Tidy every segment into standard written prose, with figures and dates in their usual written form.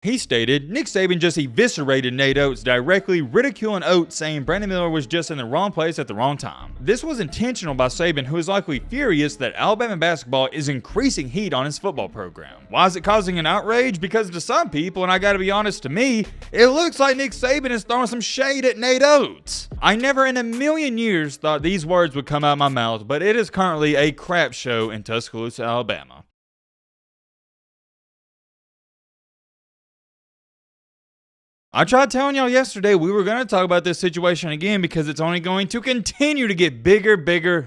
He stated, Nick Saban just eviscerated Nate Oates, directly ridiculing Oates, saying Brandon Miller was just in the wrong place at the wrong time. This was intentional by Saban, who is likely furious that Alabama basketball is increasing heat on his football program. Why is it causing an outrage? Because to some people, and I gotta be honest, to me, it looks like Nick Saban is throwing some shade at Nate Oates. I never in a million years thought these words would come out of my mouth, but it is currently a crap show in Tuscaloosa, Alabama. I tried telling y'all yesterday we were going to talk about this situation again because it's only going to continue to get bigger,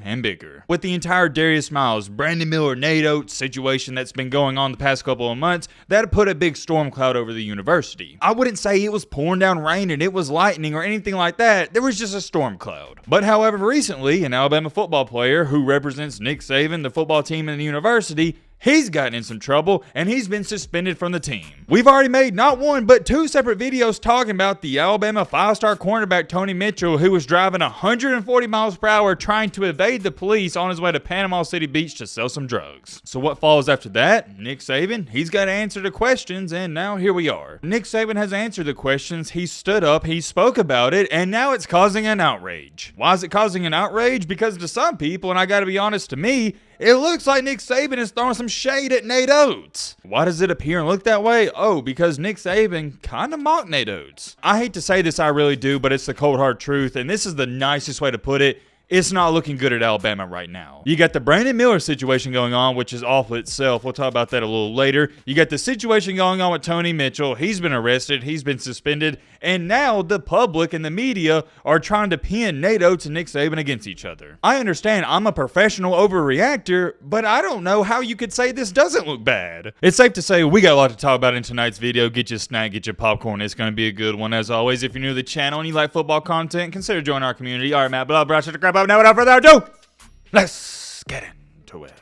and bigger. With the entire Darius Miles, Brandon Miller, Nate Oates situation that's been going on the past couple of months, that put a big storm cloud over the university. I wouldn't say it was pouring down rain and it was lightning or anything like that. There was just a storm cloud. But however, recently, an Alabama football player who represents Nick Saban, the football team in the university, he's gotten in some trouble and he's been suspended from the team. We've already made not one but two separate videos talking about the Alabama 5-star cornerback Tony Mitchell, who was driving 140 miles per hour trying to evade the police on his way to Panama City Beach to sell some drugs. So what follows after that? Nick Saban, he's got to answer the questions, and now here we are. Nick Saban has answered the questions, he stood up, he spoke about it, and now it's causing an outrage. Why is it causing an outrage? Because to some people, and I gotta be honest, to me, it looks like Nick Saban is throwing some shade at Nate Oates. Why does it appear and look that way? Oh, because Nick Saban kind of mocked Nate Oates. I hate to say this, I really do, but it's the cold hard truth, and this is the nicest way to put it. It's not looking good at Alabama right now. You got the Brandon Miller situation going on, which is awful itself. We'll talk about that a little later. You got the situation going on with Tony Mitchell. He's been arrested. He's been suspended. And now the public and the media are trying to pin Nate Oates and Nick Saban against each other. I understand I'm a professional overreactor, but I don't know how you could say this doesn't look bad. It's safe to say we got a lot to talk about in tonight's video. Get your snack, get your popcorn. It's going to be a good one. As always, if you're new to the channel and you like football content, consider joining our community. All right, Matt, blah, shut the crap up. Now, without further ado, let's get into it.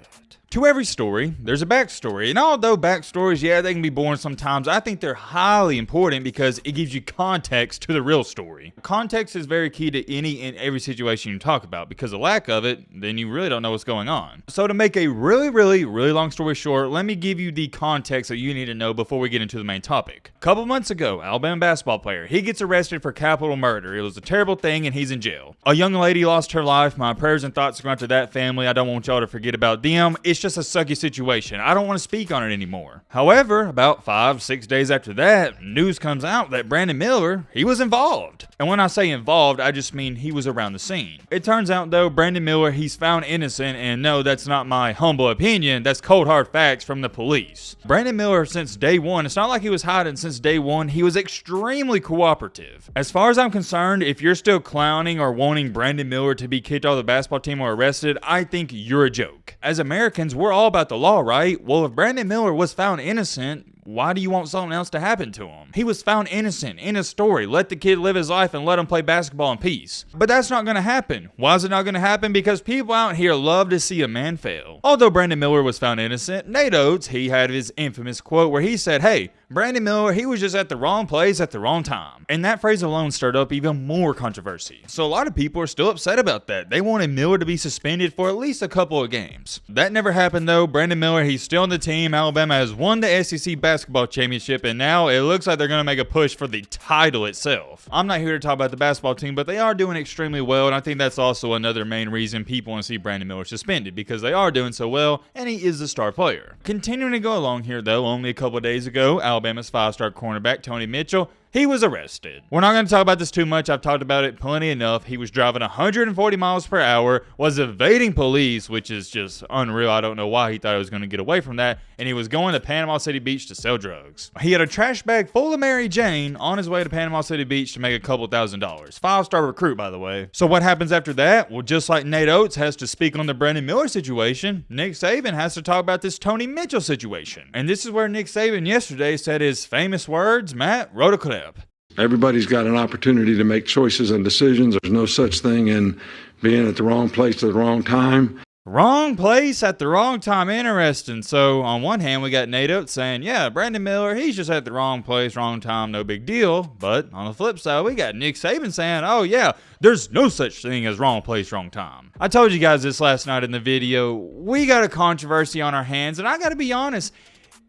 To every story, there's a backstory, and although backstories, yeah, they can be boring sometimes, I think they're highly important because it gives you context to the real story. Context is very key to any and every situation you talk about, because the lack of it, then you really don't know what's going on. So to make a really long story short, let me give you the context that you need to know before we get into the main topic. A couple months ago, Alabama basketball player, he gets arrested for capital murder. It was a terrible thing and he's in jail. A young lady lost her life. My prayers and thoughts go out to that family. I don't want y'all to forget about them. It's just a sucky situation. I don't want to speak on it anymore. However, about 5-6 days after that, news comes out that Brandon Miller, he was involved. And when I say involved, I just mean he was around the scene. It turns out though, Brandon Miller, he's found innocent, and no, that's not my humble opinion, that's cold hard facts from the police. Brandon Miller, since day one, it's not like he was hiding since day one, he was extremely cooperative. As far as I'm concerned, if you're still clowning or wanting Brandon Miller to be kicked off the basketball team or arrested, I think you're a joke. As Americans, we're all about the law, right? Well, if Brandon Miller was found innocent, why do you want something else to happen to him? He was found innocent in a story. Let the kid live his life and let him play basketball in peace. But that's not going to happen. Why is it not going to happen? Because people out here love to see a man fail. Although Brandon Miller was found innocent, Nate Oates, he had his infamous quote where he said, hey, Brandon Miller, he was just at the wrong place at the wrong time. And that phrase alone stirred up even more controversy. So a lot of people are still upset about that. They wanted Miller to be suspended for at least a couple of games. That never happened though. Brandon Miller, he's still on the team. Alabama has won the SEC basketball championship, and now it looks like they're going to make a push for the title itself. I'm not here to talk about the basketball team, but they are doing extremely well, and I think that's also another main reason people want to see Brandon Miller suspended, because they are doing so well, and he is the star player. Continuing to go along here though, only a couple of days ago, Alabama's 5-star cornerback Tony Mitchell, he was arrested. We're not going to talk about this too much. I've talked about it plenty enough. He was driving 140 miles per hour, was evading police, which is just unreal. I don't know why he thought he was going to get away from that. And he was going to Panama City Beach to sell drugs. He had a trash bag full of Mary Jane on his way to Panama City Beach to make a couple $1,000s. 5-star recruit, by the way. So what happens after that? Well, just like Nate Oates has to speak on the Brandon Miller situation, Nick Saban has to talk about this Tony Mitchell situation. And this is where Nick Saban yesterday said his famous words. Matt wrote a clip. Everybody's got an opportunity to make choices and decisions. There's no such thing in being at the wrong place at the wrong time. Wrong place at the wrong time. Interesting. So on one hand, we got Nate Oates saying, yeah, Brandon Miller, he's just at the wrong place, wrong time, no big deal. But on the flip side, we got Nick Saban saying, oh yeah, there's no such thing as wrong place, wrong time. I told you guys this last night in the video. We got a controversy on our hands, and I got to be honest,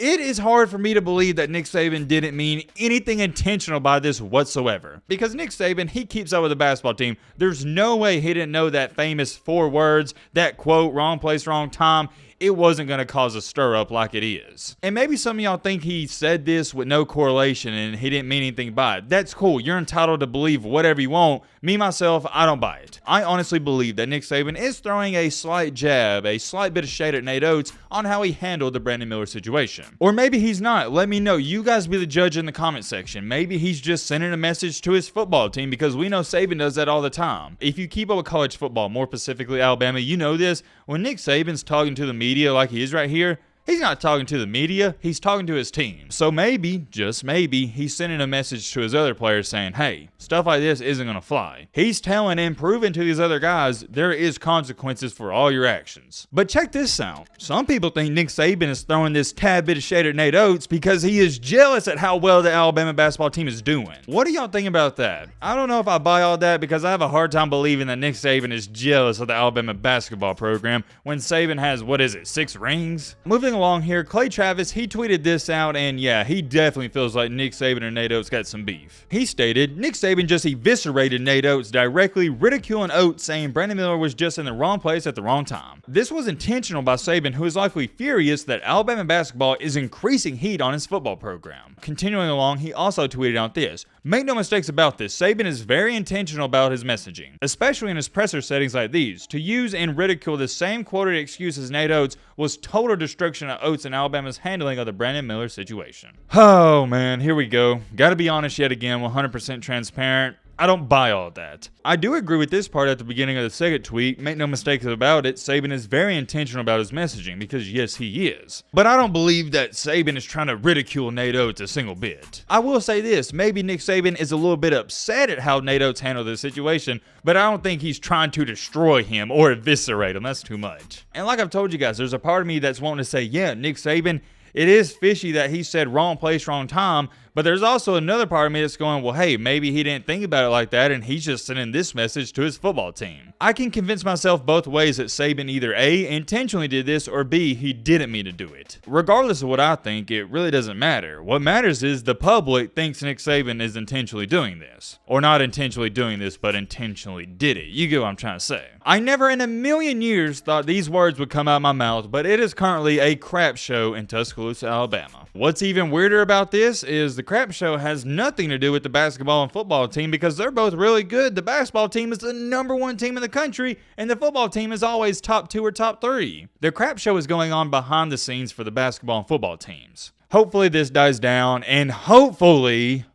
It is hard for me to believe that Nick Saban didn't mean anything intentional by this whatsoever. Because Nick Saban, he keeps up with the basketball team. There's no way he didn't know that famous 4 words, that quote, wrong place, wrong time. It wasn't going to cause a stir up like it is. And maybe some of y'all think he said this with no correlation and he didn't mean anything by it. That's cool. You're entitled to believe whatever you want. Me, myself, I don't buy it. I honestly believe that Nick Saban is throwing a slight jab, a slight bit of shade at Nate Oates on how he handled the Brandon Miller situation. Or maybe he's not. Let me know. You guys be the judge in the comment section. Maybe he's just sending a message to his football team because we know Saban does that all the time. If you keep up with college football, more specifically Alabama, you know this. When Nick Saban's talking to the media like he is right here, he's not talking to the media, he's talking to his team. So maybe, just maybe, he's sending a message to his other players saying, hey, stuff like this isn't going to fly. He's telling and proving to these other guys there is consequences for all your actions. But check this out. Some people think Nick Saban is throwing this tad bit of shade at Nate Oates because he is jealous at how well the Alabama basketball team is doing. What do y'all think about that? I don't know if I buy all that because I have a hard time believing that Nick Saban is jealous of the Alabama basketball program when Saban has, 6 rings? Moving along here, Clay Travis, he tweeted this out, and yeah, he definitely feels like Nick Saban and Nate Oates got some beef. He stated, Nick Saban just eviscerated Nate Oates, directly ridiculing Oates, saying Brandon Miller was just in the wrong place at the wrong time. This was intentional by Saban, who is likely furious that Alabama basketball is increasing heat on his football program. Continuing along, he also tweeted out this, make no mistakes about this, Saban is very intentional about his messaging, especially in his presser settings like these. To use and ridicule the same quoted excuse as Nate Oates was total destruction of Oates and Alabama's handling of the Brandon Miller situation. Oh man, here we go. Gotta be honest yet again, 100% transparent. I don't buy all that. I do agree with this part at the beginning of the second tweet. Make no mistakes about it, Saban is very intentional about his messaging because yes, he is. But I don't believe that Saban is trying to ridicule Nate Oates a single bit. I will say this, maybe Nick Saban is a little bit upset at how Nate Oates handled this situation, but I don't think he's trying to destroy him or eviscerate him. That's too much. And like I've told you guys, there's a part of me that's wanting to say, yeah, Nick Saban, it is fishy that he said wrong place, wrong time, but there's also another part of me that's going, well, hey, maybe he didn't think about it like that and he's just sending this message to his football team. I can convince myself both ways that Saban either A, intentionally did this, or B, he didn't mean to do it. Regardless of what I think, it really doesn't matter. What matters is the public thinks Nick Saban is intentionally doing this. Or not intentionally doing this, but intentionally did it. You get what I'm trying to say. I never in a million years thought these words would come out of my mouth, but it is currently a crap show in Tuscaloosa, Alabama. What's even weirder about this is the crap show has nothing to do with the basketball and football team because they're both really good. The basketball team is the #1 team in the country, and the football team is always top 2 or top 3. The crap show is going on behind the scenes for the basketball and football teams. Hopefully this dies down, and hopefully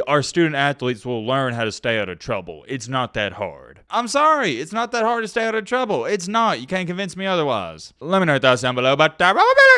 our student athletes will learn how to stay out of trouble. It's not that hard. I'm sorry, it's not that hard to stay out of trouble. It's not. You can't convince me otherwise. Let me know your thoughts down below, but